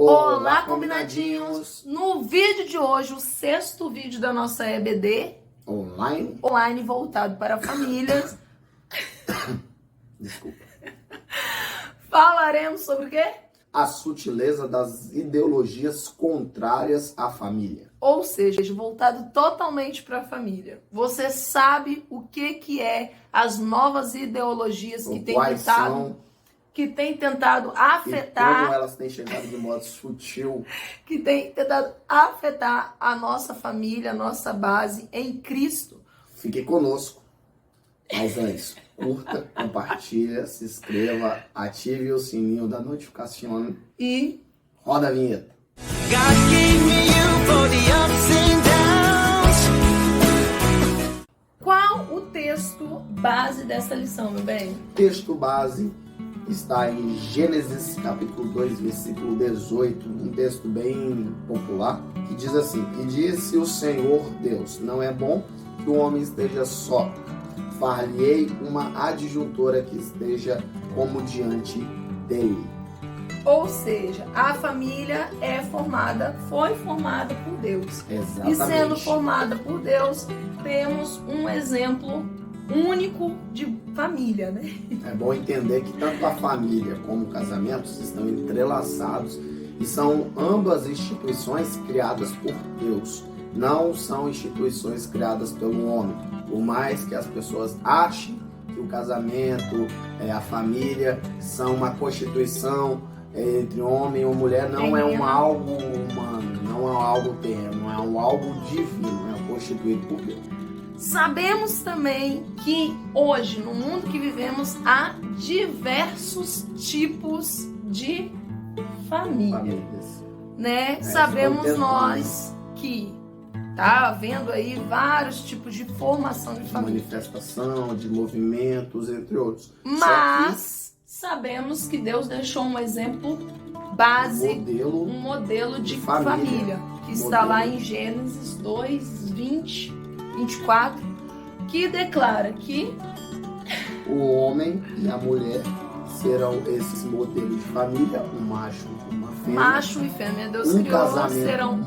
Olá, combinadinhos! No vídeo de hoje, o sexto vídeo da nossa EBD online voltado para famílias. Desculpa. Falaremos sobre o quê? A sutileza das ideologias contrárias à família. Ou seja, voltado totalmente para a família. Você sabe o que é as novas ideologias que têm tentado afetar, e como elas têm chegado de modo sutil, que têm tentado afetar a nossa família, a nossa base em Cristo. Fique conosco. Mas antes, curta, compartilha, se inscreva, ative o sininho da notificação E roda a vinheta. God gave me you for the ups and downs. qual o texto base dessa lição, meu bem? O texto base está em Gênesis capítulo 2, versículo 18, um texto bem popular, que diz assim: E disse o Senhor Deus, não é bom que o homem esteja só, far-lhe-ei uma adjuntora que esteja como diante dele. Ou seja, a família foi formada por Deus. Exatamente. E sendo formada por Deus, temos um exemplo único de família, né? É bom entender que tanto a família como o casamento estão entrelaçados e são ambas instituições criadas por Deus. Não são instituições criadas pelo homem. Por mais que as pessoas achem que o casamento, a família são uma constituição entre homem ou mulher, não é algo humano, não é algo terreno, é algo divino, é constituído por Deus. Sabemos também que hoje, no mundo que vivemos, há diversos tipos de Famílias. né? Sabemos nós que tá havendo aí vários tipos de formação de família. Manifestação, de movimentos, entre outros. Mas sabemos que Deus deixou um exemplo base, um modelo de família que está lá em Gênesis 2, 20, 24, que declara que o homem e a mulher serão esses modelos de família, um macho e uma fêmea. Macho e fêmea, Deus um criou, casamento serão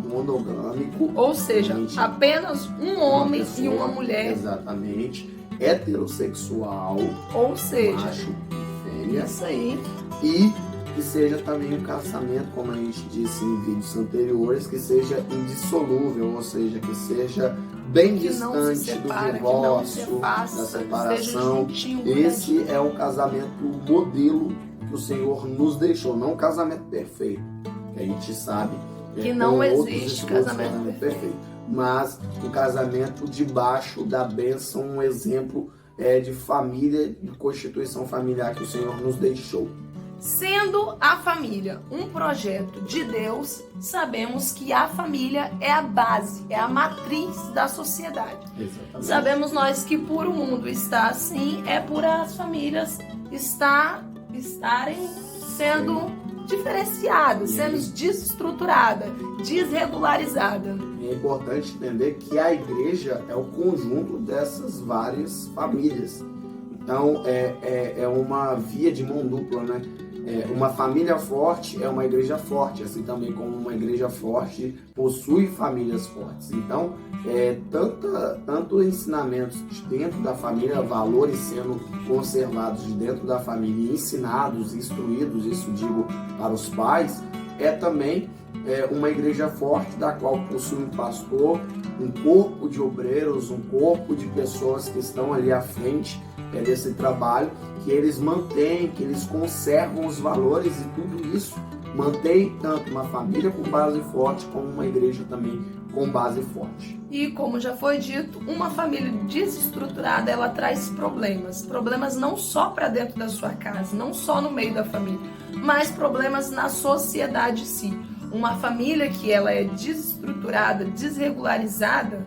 monogâmico. Ou seja, apenas um homem e uma mulher. Exatamente. Heterossexual. Ou seja, macho e fêmea. Isso aí. E que seja também um casamento, como a gente disse em vídeos anteriores, que seja indissolúvel, ou seja, que seja bem distante do divórcio, da separação. Esse é o casamento modelo que o Senhor nos deixou, não um casamento perfeito, que a gente sabe que não existe casamento perfeito, mas o casamento debaixo da bênção, um exemplo de família, de constituição familiar que o Senhor nos deixou. Sendo a família um projeto de Deus, sabemos que a família é a base, é a matriz da sociedade. Exatamente. Sabemos nós que por o mundo está assim, é por as famílias estarem sendo diferenciadas, sendo desestruturadas, desregularizadas. É importante entender que a igreja é o conjunto dessas várias famílias. Então, é uma via de mão dupla, né? Uma família forte é uma igreja forte, assim também como uma igreja forte possui famílias fortes. Então, tanto ensinamentos de dentro da família, valores sendo conservados de dentro da família, ensinados, instruídos, isso digo para os pais, também uma igreja forte da qual possui um pastor, um corpo de obreiros, um corpo de pessoas que estão ali à frente desse trabalho, que eles mantêm, que eles conservam os valores e tudo isso mantém tanto uma família com base forte como uma igreja também com base forte. E como já foi dito, uma família desestruturada, ela traz problemas não só para dentro da sua casa, não só no meio da família, mas problemas na sociedade em si. Uma família que ela é desestruturada, desregularizada,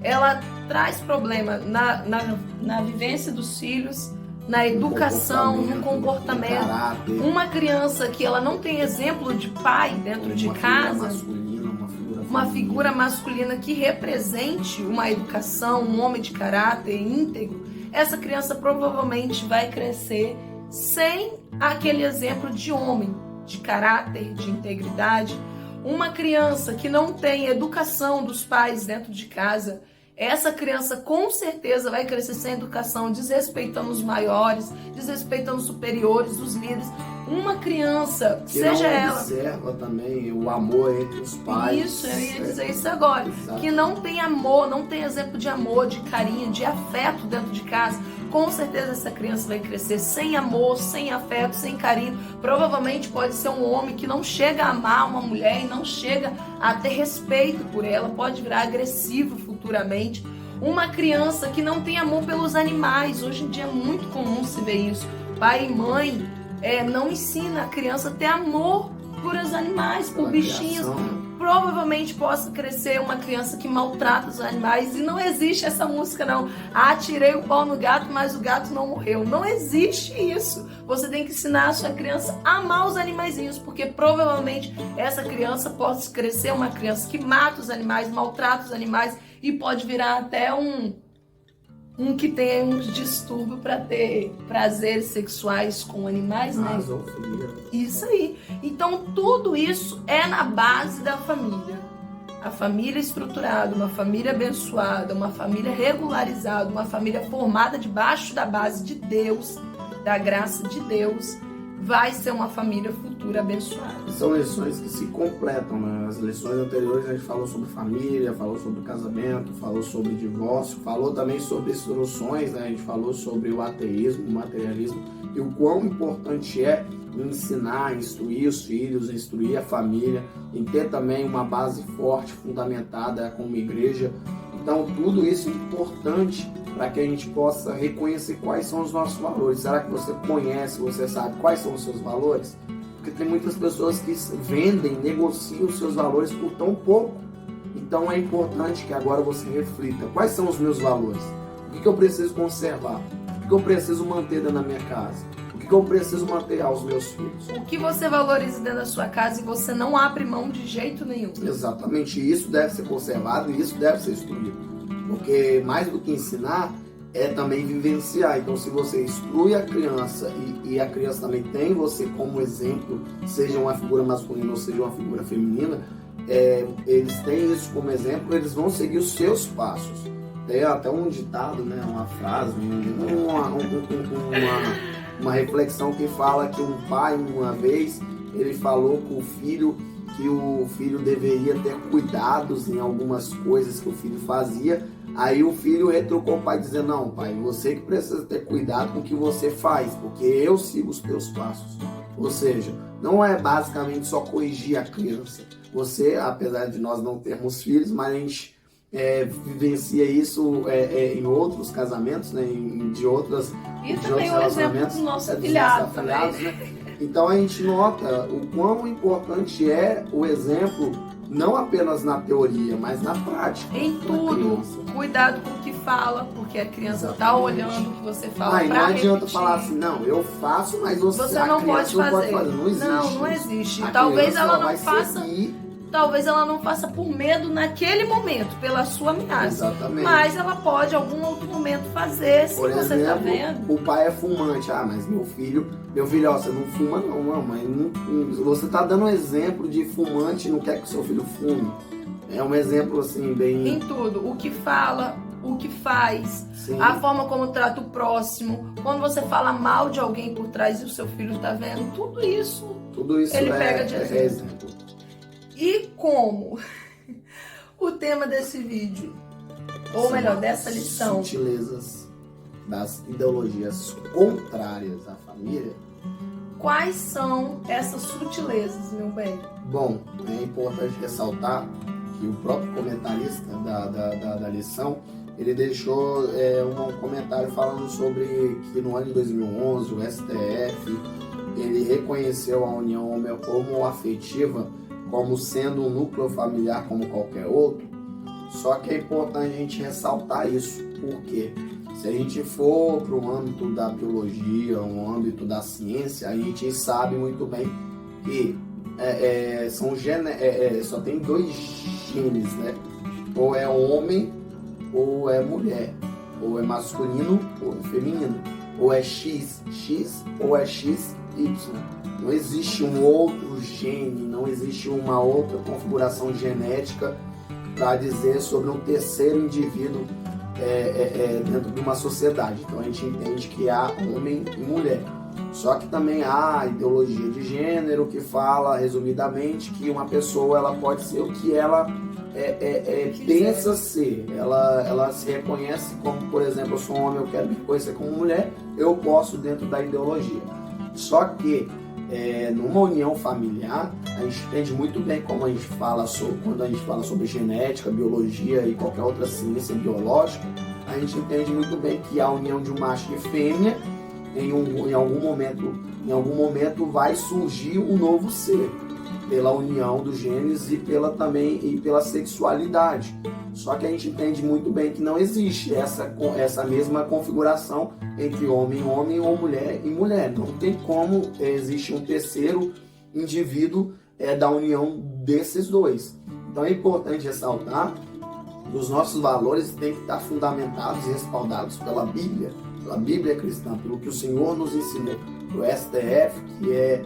ela traz problema na vivência dos filhos, na educação, no comportamento. Uma criança que ela não tem exemplo de pai dentro de casa, uma figura masculina que represente uma educação, um homem de caráter íntegro, essa criança provavelmente vai crescer sem aquele exemplo de homem, de caráter, de integridade. Uma criança que não tem educação dos pais dentro de casa, essa criança com certeza vai crescer sem educação, desrespeitando os maiores, desrespeitando os superiores, os líderes. Uma criança, Que seja não ela... observa também o amor entre os pais. Isso, eu ia dizer isso agora. Exato. Que não tem amor, não tem exemplo de amor, de carinho, de afeto dentro de casa. Com certeza essa criança vai crescer sem amor, sem afeto, sem carinho. Provavelmente pode ser um homem que não chega a amar uma mulher e não chega a ter respeito por ela. Pode virar agressivo futuramente. Uma criança que não tem amor pelos animais. Hoje em dia é muito comum se ver isso. Pai e mãe não ensina a criança a ter amor por os animais, por bichinhos. Provavelmente possa crescer uma criança que maltrata os animais. E não existe essa música não. Ah, tirei o pau no gato, mas o gato não morreu. Não existe isso. Você tem que ensinar a sua criança a amar os animaizinhos, porque provavelmente essa criança pode crescer uma criança que mata os animais, maltrata os animais e pode virar até um que tem uns distúrbios para ter prazeres sexuais com animais, né? Isso aí. Então, tudo isso é na base da família. A família estruturada, uma família abençoada, uma família regularizada, uma família formada debaixo da base de Deus, da graça de Deus, vai ser uma família futura abençoada. São lições que se completam, né? As lições anteriores a gente falou sobre família, falou sobre casamento, falou sobre divórcio, falou também sobre instruções, né? A gente falou sobre o ateísmo, o materialismo e o quão importante é ensinar, instruir os filhos, instruir a família, em ter também uma base forte, fundamentada como igreja. Então tudo isso é importante para que a gente possa reconhecer quais são os nossos valores. Será que você conhece, você sabe quais são os seus valores? Porque tem muitas pessoas que vendem, negociam os seus valores por tão pouco. Então é importante que agora você reflita. Quais são os meus valores? O que eu preciso conservar? O que eu preciso manter dentro da minha casa? O que eu preciso manter aos meus filhos? O que você valoriza dentro da sua casa e você não abre mão de jeito nenhum. Exatamente. Isso deve ser conservado e isso deve ser instruído. Porque mais do que ensinar, é também vivenciar. Então, se você instrui a criança e a criança também tem você como exemplo, seja uma figura masculina ou seja uma figura feminina, eles têm isso como exemplo, eles vão seguir os seus passos. Tem até um ditado, né, uma frase, uma reflexão que fala que um pai, uma vez, ele falou com o filho que o filho deveria ter cuidados em algumas coisas que o filho fazia. Aí o filho retrucou o pai dizendo: não, pai, você que precisa ter cuidado com o que você faz, porque eu sigo os teus passos. Ou seja, não é basicamente só corrigir a criança. Você, apesar de nós não termos filhos, mas a gente vivencia isso em outros casamentos, né, de outros relacionamentos. Do nosso afilhado também. Né? Então a gente nota o quão importante é o exemplo, não apenas na teoria, mas na prática. Em tudo. Cuidado com o que fala, porque a criança está olhando o que você fala Não adianta falar assim, não, eu faço, mas você não pode fazer. Não existe. Não existe. Talvez ela não faça. Seguir. Talvez ela não faça por medo naquele momento, pela sua ameaça. Exatamente. Mas ela pode, em algum outro momento, fazer, se você está vendo. O pai é fumante. Ah, mas meu filho, ó, você não fuma não, mas você está dando um exemplo de fumante e não quer que o seu filho fume. É um exemplo, assim, bem... Em tudo. O que fala, o que faz, Sim. A forma como trata o próximo. Quando você fala mal de alguém por trás e o seu filho está vendo, tudo isso ele pega de exemplo. E como o tema desse vídeo, ou melhor, dessa lição, sutilezas das ideologias contrárias à família. Quais são essas sutilezas, meu bem? Bom, é importante ressaltar que o próprio comentarista da lição, ele deixou um comentário falando sobre que no ano de 2011 o STF ele reconheceu a união homoafetiva como sendo um núcleo familiar como qualquer outro. Só que é importante a gente ressaltar isso. Por quê? Se a gente for para o âmbito da biologia, um âmbito da ciência, a gente sabe muito bem que só tem dois genes, né? Ou é homem ou é mulher, ou é masculino ou é feminino, ou é X ou é XY. Y. Não existe um outro gene, não existe uma outra configuração genética para dizer sobre um terceiro indivíduo dentro de uma sociedade. Então a gente entende que há homem e mulher. Só que também há a ideologia de gênero que fala, resumidamente, que uma pessoa ela pode ser o que ela pensa ser. Ela se reconhece como, por exemplo, eu sou um homem, eu quero me reconhecer como mulher, eu posso dentro da ideologia. Só que numa união familiar, a gente entende muito bem como a gente fala quando a gente fala sobre genética, biologia e qualquer outra ciência biológica, a gente entende muito bem que a união de um macho e fêmea, em algum momento vai surgir um novo ser, pela união dos genes e pela sexualidade. Só que a gente entende muito bem que não existe essa mesma configuração entre homem e homem ou mulher e mulher. Não tem como existir um terceiro indivíduo da união desses dois. Então é importante ressaltar que os nossos valores têm que estar fundamentados e respaldados pela Bíblia cristã, pelo que o Senhor nos ensinou. O STF, que é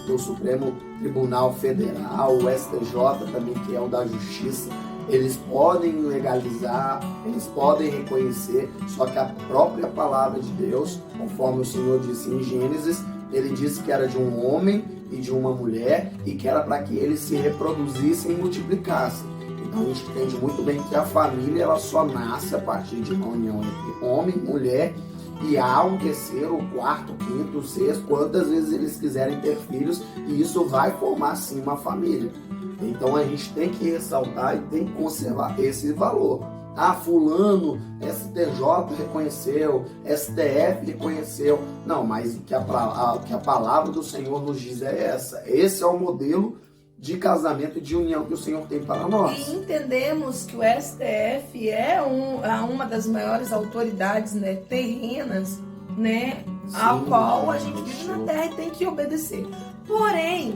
o Supremo Tribunal Federal, o STJ também, que é o da Justiça, eles podem legalizar, eles podem reconhecer, só que a própria palavra de Deus, conforme o Senhor disse em Gênesis, ele disse que era de um homem e de uma mulher e que era para que eles se reproduzissem e multiplicassem. Então a gente entende muito bem que a família ela só nasce a partir de uma união entre homem e mulher, e há um terceiro, quarto, quinto, sexto, quantas vezes eles quiserem ter filhos, e isso vai formar sim uma família. Então a gente tem que ressaltar e tem que conservar esse valor. Ah, fulano, STJ reconheceu, STF reconheceu. Não, mas o que a palavra do Senhor nos diz é essa. Esse é o modelo de casamento e de união que o Senhor tem para nós. E entendemos que o STF é uma das maiores autoridades, né, terrenas, né, ao qual a gente vive na Terra e tem que obedecer. Porém,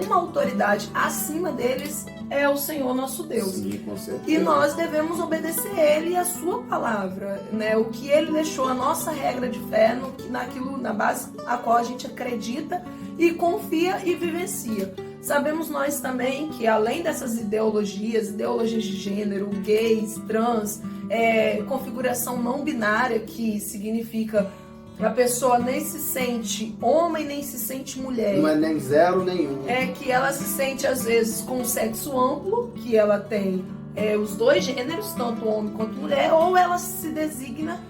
uma autoridade acima deles é o Senhor nosso Deus. Sim, com certeza. E nós devemos obedecer Ele e a sua palavra, né? O que Ele deixou, a nossa regra de fé, na base a qual a gente acredita e confia e vivencia. Sabemos nós também que além dessas ideologias de gênero, gays, trans, configuração não binária, que significa a pessoa nem se sente homem, nem se sente mulher. Não é nem zero, nem um. É que ela se sente, às vezes, com o sexo amplo, que ela tem os dois gêneros, tanto homem quanto mulher, ou ela se designa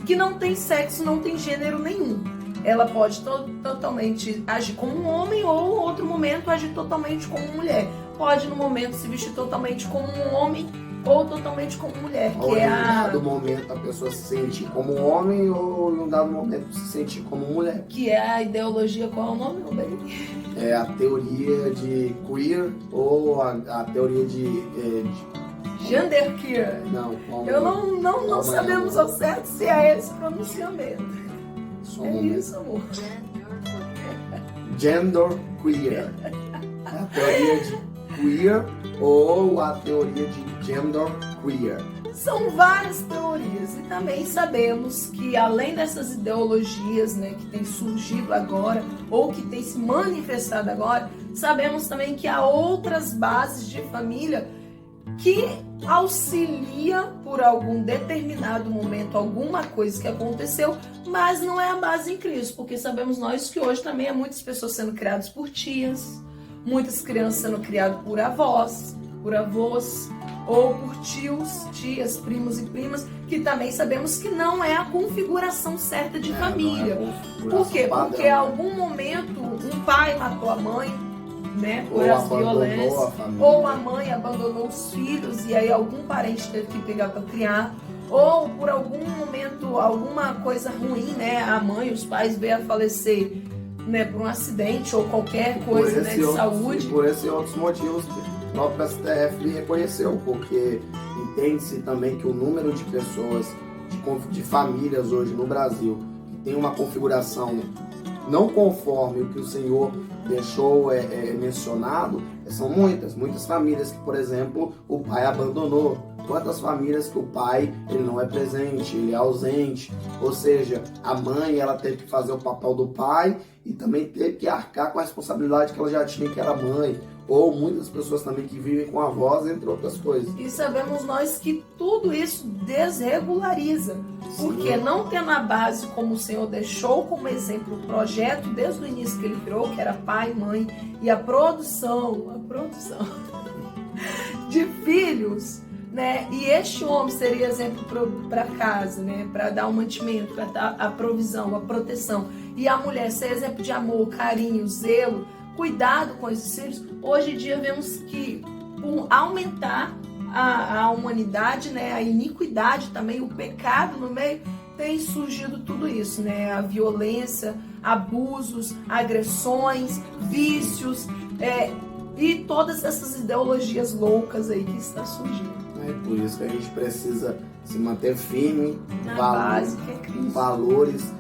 que não tem sexo, não tem gênero nenhum. Ela pode totalmente agir como um homem ou, em outro momento, agir totalmente como mulher. Pode, no momento, se vestir totalmente como um homem ou totalmente como mulher. Ou em um dado momento a pessoa se sente como um homem ou em um dado momento se sente como mulher. Que é a ideologia, qual é o nome, meu bem? É a teoria de queer ou a teoria de Genderqueer. Não sabemos ao certo se é esse pronunciamento. Isso, amor. Genderqueer. É a teoria de queer ou a teoria de genderqueer. São várias teorias e também sabemos que além dessas ideologias, né, que têm surgido agora ou que têm se manifestado agora, sabemos também que há outras bases de família que auxilia por algum determinado momento, alguma coisa que aconteceu, mas não é a base em Cristo, porque sabemos nós que hoje também há muitas pessoas sendo criadas por tias, muitas crianças sendo criadas por avós, ou por tios, tias, primos e primas, que também sabemos que não é a configuração certa de família. Por quê? Porque em algum momento um pai matou a mãe, né, por as violências, ou a mãe abandonou os filhos e aí algum parente teve que pegar para criar, ou por algum momento, alguma coisa ruim, né, a mãe, os pais veio a falecer, né, por um acidente ou qualquer coisa, né, de saúde. Por esses outros motivos que o próprio STF reconheceu, porque entende-se também que o número de pessoas, de famílias hoje no Brasil, que tem uma configuração não conforme o que o Senhor deixou mencionado, são muitas famílias que, por exemplo, o pai abandonou, Quantas famílias que o pai ele não é presente, ele é ausente, ou seja, a mãe ela teve que fazer o papel do pai e também teve que arcar com a responsabilidade que ela já tinha, que era mãe, ou muitas pessoas também que vivem com avós, entre outras coisas. E sabemos nós que tudo isso desregulariza, porque não tendo a base como o Senhor deixou como exemplo o projeto desde o início que ele criou, que era pai, mãe, e a produção de filhos, né? E este homem seria exemplo para casa, né? Para dar o mantimento, para dar a provisão, a proteção. E a mulher ser exemplo de amor, carinho, zelo, cuidado com esses filhos. Hoje em dia vemos que por aumentar a humanidade, né? A iniquidade também, o pecado no meio, tem surgido tudo isso, né? A violência, abusos, agressões, vícios, e todas essas ideologias loucas aí que está surgindo. É por isso que a gente precisa se manter firme, Na base que é Cristo. valores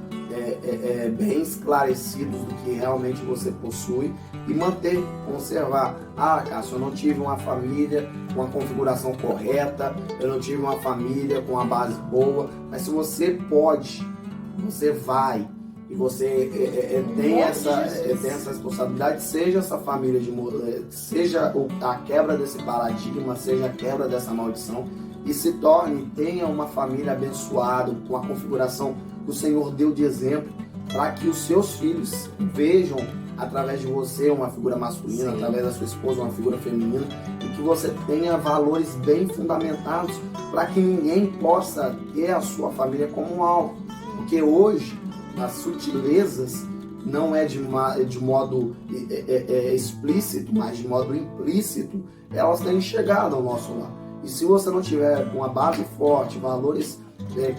bem esclarecidos do que realmente você possui e manter, conservar. Ah, Cássio, eu não tive uma família com a configuração correta, eu não tive uma família com a base boa, mas se você pode, você vai e você tem essa responsabilidade, seja essa família, seja a quebra desse paradigma, seja a quebra dessa maldição e se torne, tenha uma família abençoada, com a configuração que o Senhor deu de exemplo, para que os seus filhos vejam através de você uma figura masculina, Sim. através da sua esposa uma figura feminina, e que você tenha valores bem fundamentados para que ninguém possa ter a sua família como um alvo. Porque hoje as sutilezas não é de modo explícito, mas de modo implícito, elas têm chegado ao nosso lar. E se você não tiver uma base forte, valores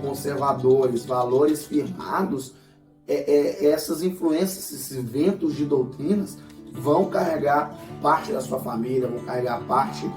conservadores, valores firmados, essas influências, esses ventos de doutrinas vão carregar parte da sua família, vão carregar parte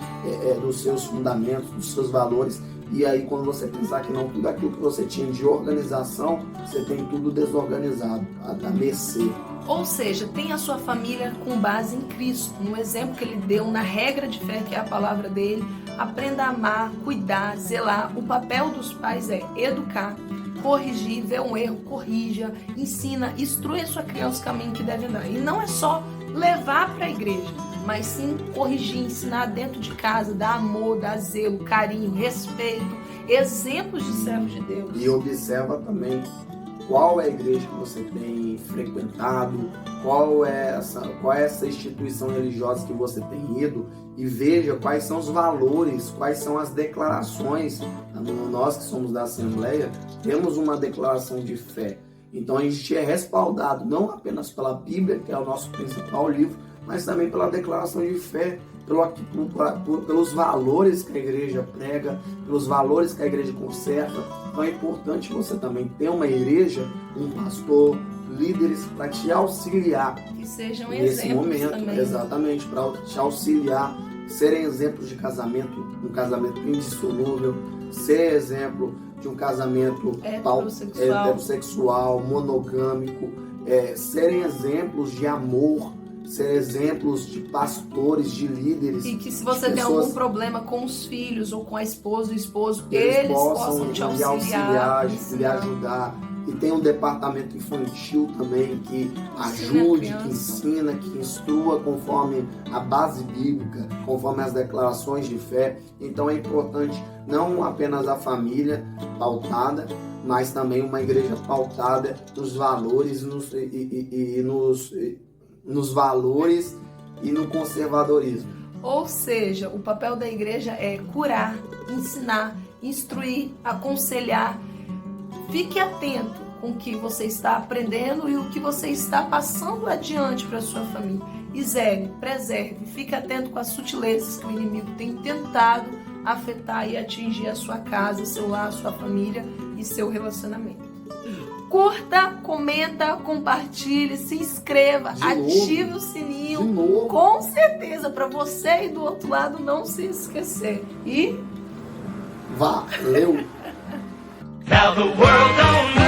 dos seus fundamentos, dos seus valores. E aí, quando você pensar que não, tudo aquilo que você tinha de organização, você tem tudo desorganizado, a mercê. Ou seja, tem a sua família com base em Cristo, no exemplo que ele deu, na regra de fé que é a palavra dele. Aprenda a amar, cuidar, zelar. O papel dos pais é educar, corrigir, vê um erro, corrija, ensina, instrui a sua criança o caminho que deve andar. E não é só levar para a igreja, mas sim corrigir, ensinar dentro de casa, dar amor, dar zelo, carinho, respeito, exemplos de servos de Deus. E observa também qual é a igreja que você tem frequentado, qual é essa instituição religiosa que você tem ido, e veja quais são os valores, quais são as declarações. Nós que somos da Assembleia, temos uma declaração de fé. Então a gente é respaldado não apenas pela Bíblia, que é o nosso principal livro, mas também pela declaração de fé, pelos valores que a igreja prega, pelos valores que a igreja conserva. Então é importante você também ter uma igreja, um pastor, líderes para te auxiliar Que sejam nesse exemplos momento, também. exatamente, para te auxiliar, serem exemplos de casamento, um casamento indissolúvel, ser exemplo de um casamento heterossexual, monogâmico, serem exemplos de amor, ser exemplos de pastores, de líderes. E que se você tem algum problema com os filhos ou com a esposa, o esposo, eles possam te auxiliar, lhe ajudar. E tem um departamento infantil também que ajude, que ensina, que instrua conforme a base bíblica, conforme as declarações de fé. Então é importante não apenas a família pautada, mas também uma igreja pautada nos valores nos valores e no conservadorismo. Ou seja, o papel da igreja é curar, ensinar, instruir, aconselhar. Fique atento com o que você está aprendendo e o que você está passando adiante para a sua família. E zele, preserve, fique atento com as sutilezas que o inimigo tem tentado afetar e atingir a sua casa, seu lar, sua família e seu relacionamento. Curta, comenta, compartilhe, se inscreva, ative o sininho, com certeza, para você aí do outro lado não se esquecer. E valeu! Now the world don't